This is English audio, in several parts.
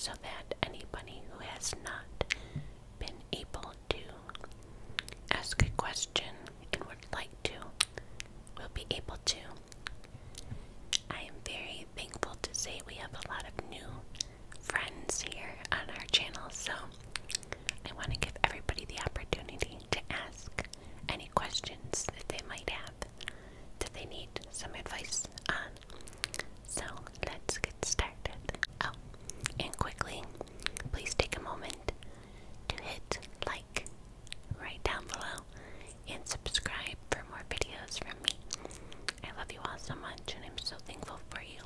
so that anybody who has not been able to ask a question and would like to will be able to. I am very thankful to say we have a lot of new friends here on our channel, so I want to give everybody the opportunity to ask any questions that they might have that they need some advice on. So let's get started. Oh, and quickly, please take a moment to hit like right down below and subscribe for more videos from me. I love you all so much and I'm so thankful for you.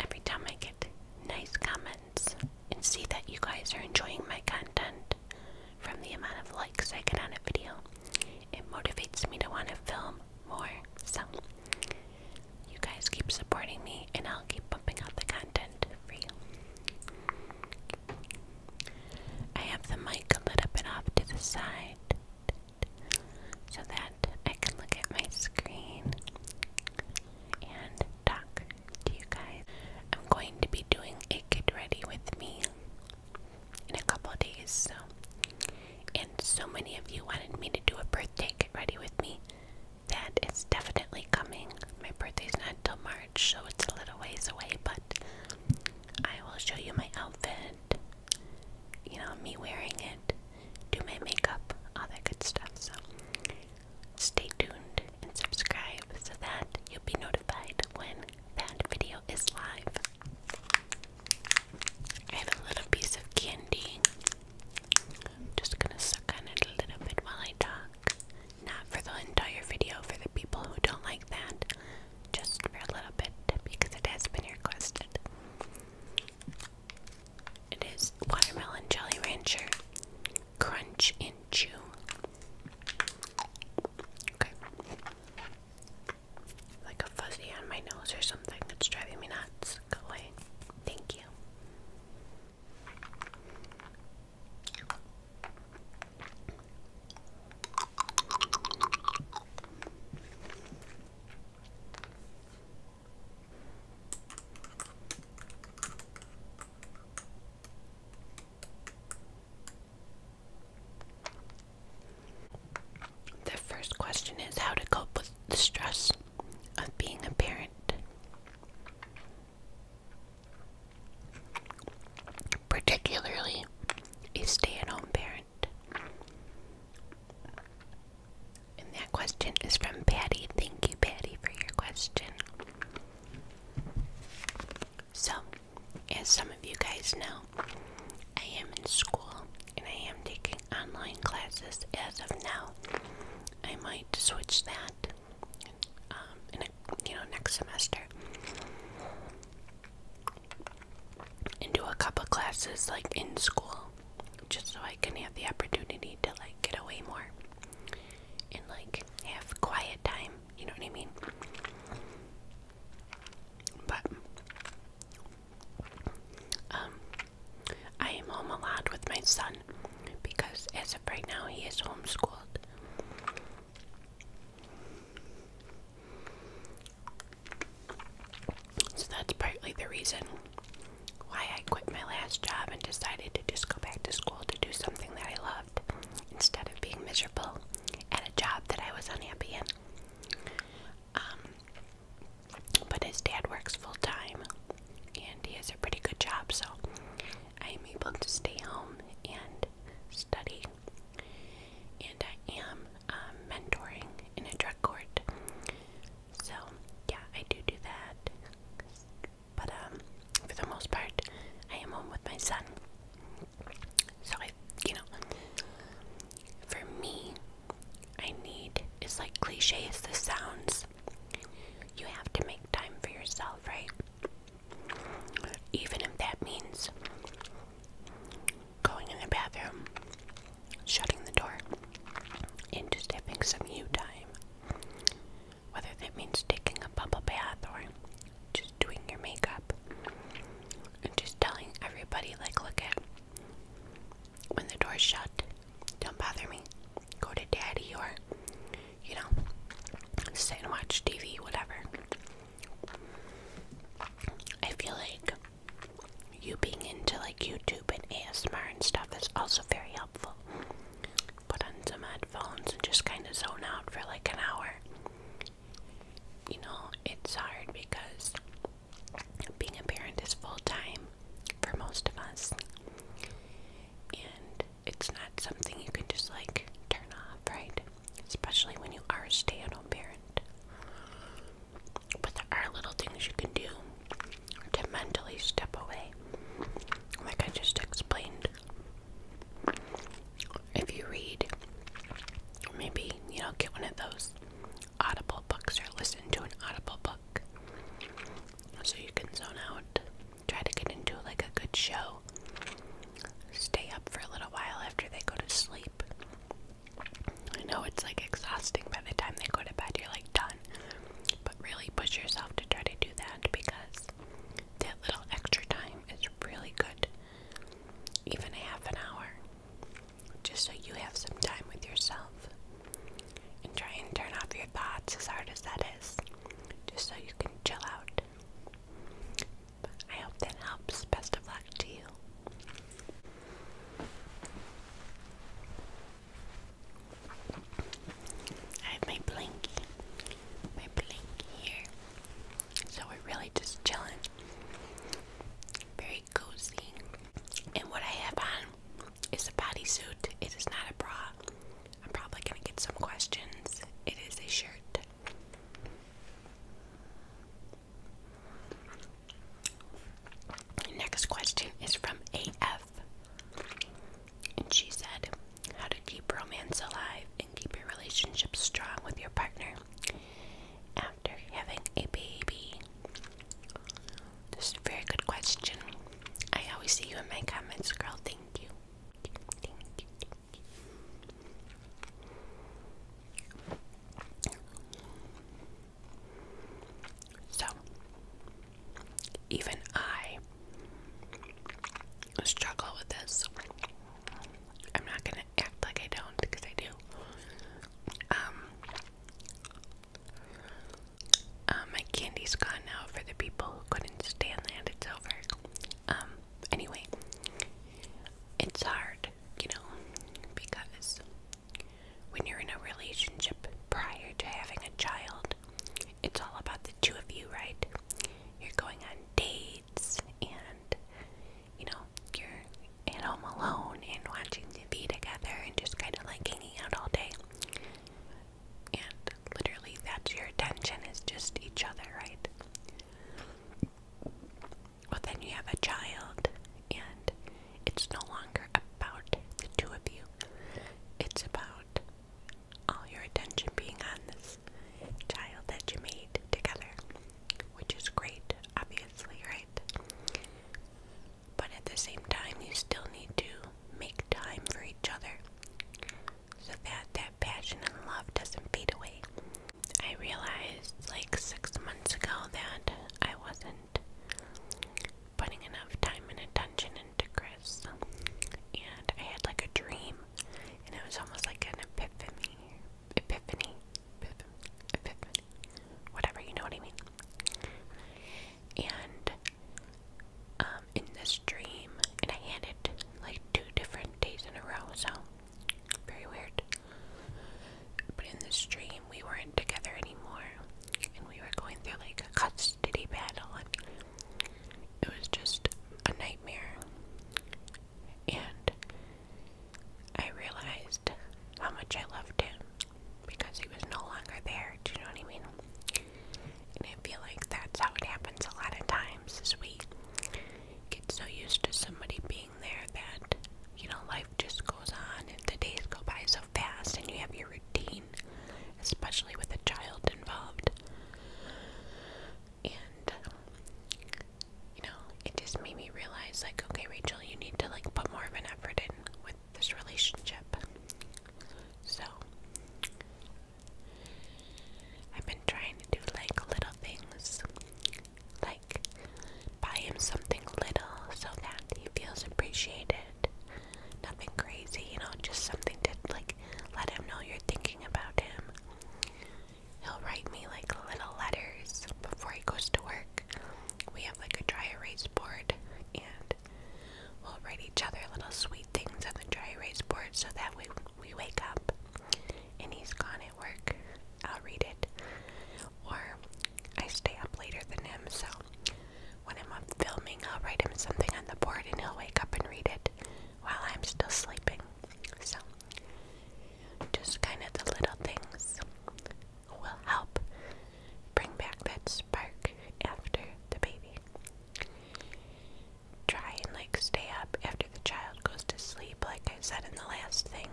Every time I get nice comments and see that you guys are enjoying my content from the amount of likes I get on a video, it motivates me to want to film more. So you guys keep supporting me and I'll keep pumping out the content for you. I have the mic a little bit off to the side so that I can look at my screen and talk to you guys. I'm going to be doing a get ready with me in a couple of days, and so many of you wanted me to do a birthday get ready with me that it's definitely coming. My birthday's not until March, so it's a little ways away, but I will show you my outfit, you know, me wearing it, do my makeup, all that good stuff. So stay tuned and subscribe so that you'll be notified when that video is live. I have a little piece of candy. I'm just gonna suck on it a little bit while I talk. Not for the entire video, for the people who don't like that. Just for a little bit because it has been requested. It is Watermelon Jolly Rancher Crunch and Chew. Okay. Like a fuzzy on my nose or something. It's driving me nuts. Go away. Thank you. The first question is how to cope with the stress of being a parent. Particularly a stay-at-home parent. And that question is from Patty. Thank you, Patty, for your question. So, as some of you guys know, I am in school and I am taking online classes as of now. I might switch that next semester and do a couple classes like in school, just so I can have the opportunity to like get away more and like have quiet time, you know what I mean? But I am home a lot with my son because as of right now he is homeschooled. So that's partly the reason why I quit my last job and decided to just go back to school to do something that I loved instead of being miserable at a job that I was unhappy in. But his dad works full-time and he has a pretty good job, so I am able to stay home and study. And I am mentoring in a drug court. So yeah, I do that. But for the most part, I am home with my son. So for me, I need, as like cliche as this sounds, you have to make time for yourself, right? Even if that means going in the bathroom, shutting the door, and just having some you time. Whether that means taking a bubble bath or just doing your makeup and just telling everybody, like, look at, when the door's shut, don't bother me, go to daddy, or sit and watch TV, whatever. I feel like YouTube and ASMR and stuff is also very helpful. Put on some headphones and just kind of zone out for like an hour. You know, it's hard because being a parent is full time for most of us. And it's not something you can just like turn off, right? Especially when you are a stay-at-home parent. But there are little things you can do to mentally step away. Like I just explained. If you read, maybe, you know, get one of those Audible books or listen to an Audible book so you can zone out. Try to get into like a good show. Stay up for a little while after they go to sleep. I know it's like exhausting by the time they go to bed, you're like done. But really push yourself to try to do that because that little extra time is really good. Even a half an hour. Just so you have some time with yourself. And try and turn off your thoughts, as hard as that is. Just so you can chill out. But I hope that helps. Best of luck to you. I have my blankie here. So we're really just chilling. Very cozy. And what I have on is a bodysuit. It is not a bra. I'm probably gonna get some questions. It is a shirt. Next question is from AF. And she said, how to keep romance alive and keep your relationship strong with your partner after having a baby? This is a very good question. I always see you in my comments, girl. Thank you. Thank you. So, even I struggle with this. I'm not gonna act like I don't, because I do. My candy's gone now for the people who couldn't stand that. It's over. Anyway, it's hard, you know, because when you're in a relationship prior to having a child, it's all about the two of you, right? You're going on dates and, you know, you're at home alone and watching TV together and just kind of like hanging out all day. And literally that's your attention, is just each other, right? But then you have a child and it's no longer about the two of you. It's about all your attention being on this child that you made together, which is great, obviously, right? But at the same time, you still need to make time for each other so that that passion and love doesn't fade away. I realized like 6 months ago that I wasn't putting enough time and attention into Chris, and I had like a dream, and it was almost like an epiphany, whatever, you know what I mean. And in this dream, and I had it like 2 different days in a row, so very weird. But in this dream, we weren't together anymore, and we were going through like a custody battle, and so that we wake up and he's gone at work. I'll read it. Or I stay up later than him, so when I'm up filming, I'll write him something on the board and he'll wake up and read it while I'm still sleeping. So, just kind of the little things will help bring back that spark after the baby. Try and stay up after the child goes to sleep, like I said in the last thing,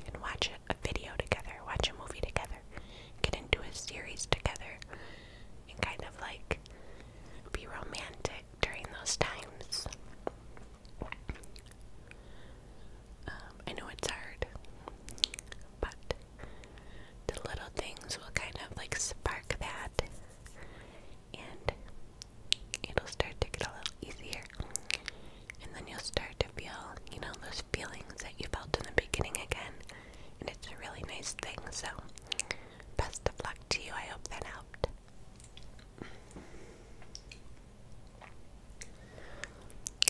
and watch a video together, watch a movie together, get into a series together, and kind of be romantic during those times. I know it's hard, but the little things will kind of spark that, and it'll start to get a little easier. And then you'll start to feel, those feelings that you felt in the beginning again. And it's a really nice thing, so best of luck to you. I hope that helped.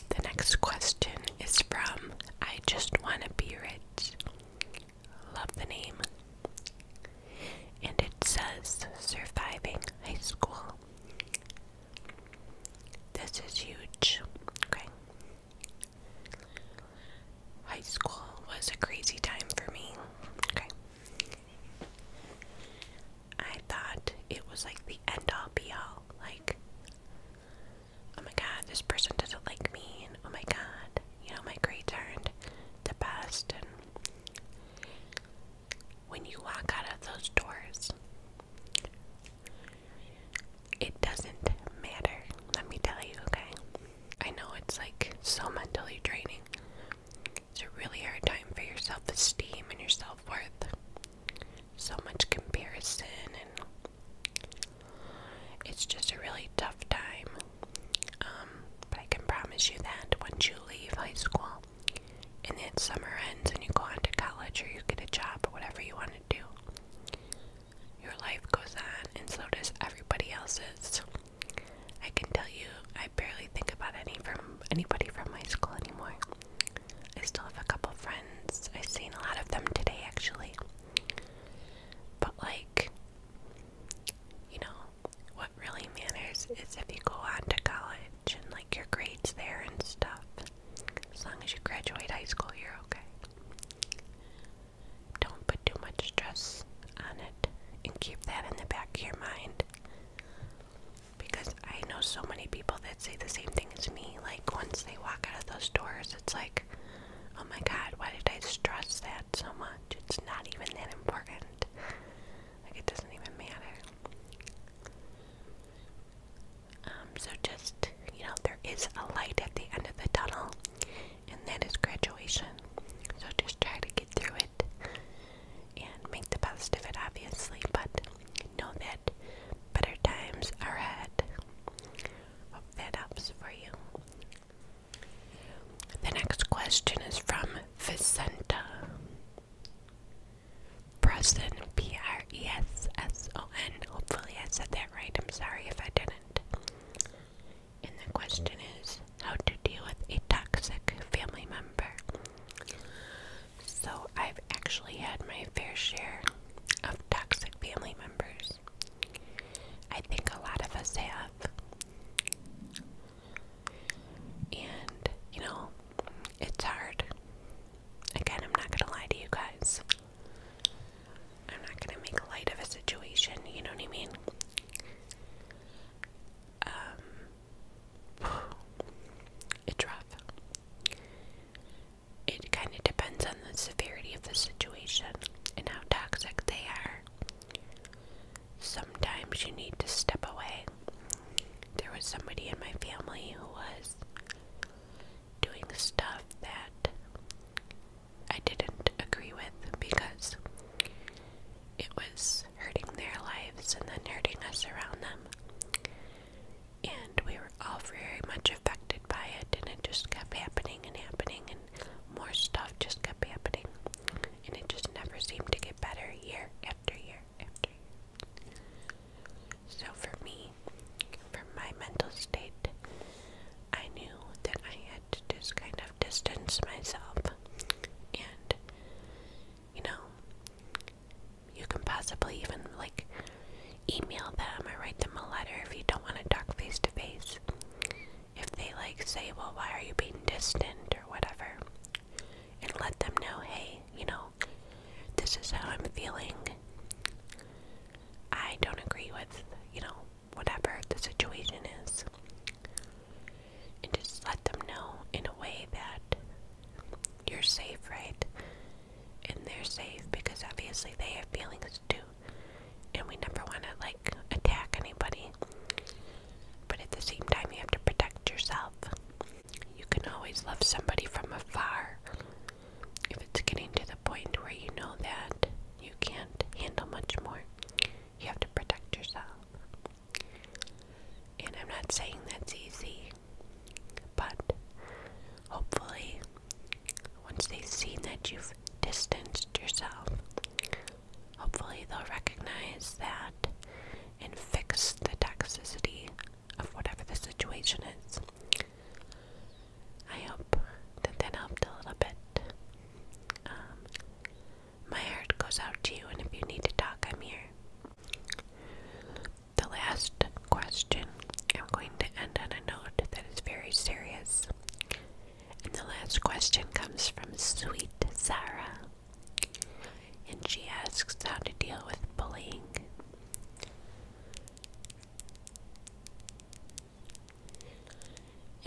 The next question is from I Just Wanna Be Rich. Love the name. And it says, surviving high school. This is huge. Okay. High school was a crazy time for me. Okay. I thought it was the end all be all. Oh my god, this person doesn't like me, and oh my god, my grades aren't the best. And when you walk out of those doors, it doesn't matter. Let me tell you, okay? I know it's so mentally draining. It's a really hard time for your self-esteem and your self-worth. So much comparison, and it's just a really tough time. But I can promise you that once you leave high school and that summer ends and you go on to college or you get a job or whatever you want to do, your life goes on, and so does everybody else's. I can tell you, I barely think about anybody from high school anymore. I still have a couple friends. I've seen a lot of them today, actually. But what really matters is if you go on to college and your grades there and stuff. As long as you graduate high school, you're okay. Don't put too much stress on it, and keep that in the back of your mind. Because I know so many people that say the same thing as me. Once they walk out of those doors, it's oh my god, why did I stress that so much? It's not even that important. It doesn't even matter. So just, there is a light at the end of the tunnel, and that is graduation. So just try to get through it and make the best of it, obviously, but know that better times are ahead. Hope that helps for you. The next question is from Vicenta Preston, Presson. Hopefully I said that right. I'm sorry if I didn't. And the question is, how to deal with a toxic family member. So I've actually had my fair share of toxic family members. I think a lot of us have. And, it's hard. Again, I'm not gonna lie to you guys. I'm not gonna make light of a situation, you know what I mean? It's rough. It kind of depends on the severity of the situation and how toxic they are. Sometimes you need to step away. There was somebody in my family who was doing stuff that I didn't agree with because it was hurting their lives and then hurting us around them. And we were all very much affected by it, and it just kept happening and happening, and more stuff just kept happening. And it just never seemed to get better year after year after year. So for me, for my mental state, I knew obviously they have feelings too, and we never want to like attack anybody, but at the same time you have to protect yourself. You can always love somebody from afar. If it's getting to the point where you know that you can't handle much more, you have to protect yourself. And I'm not saying that's easy, but hopefully once they see that you've distanced yourself, hopefully they'll recognize that and fix the toxicity of whatever the situation is. I hope that that helped a little bit. My heart goes out to you, and if you need to talk, I'm here. The last question, I'm going to end on a note that is very serious. And the last question comes from Sweet Sarah. And she asks how to deal with bullying.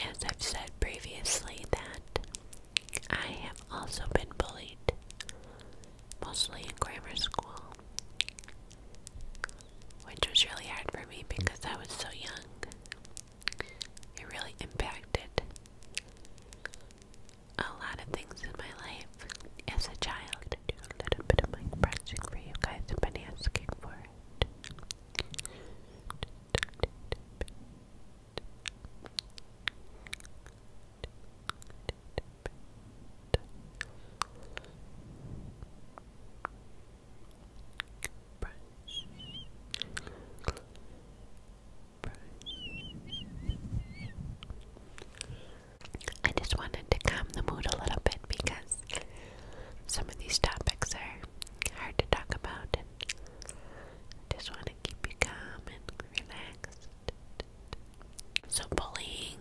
As I've said previously, that I have also been bullied, mostly in grammar school, which was really hard for me because I was so young. It really impacted a lot of things in my life as a child. Do a little bit of mic brushing for you guys. I've been asking for it. I just wanted to calm the mood a little bit because some of these topics are hard to talk about, and I just want to keep you calm and relaxed. So bullying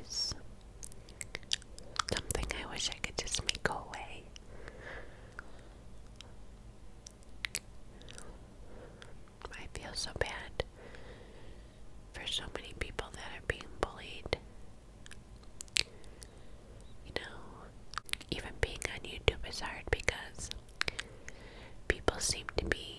is something I wish I could just make go away. I feel so bad for so many people that are being bullied. You know, even being on YouTube is hard because people seem to be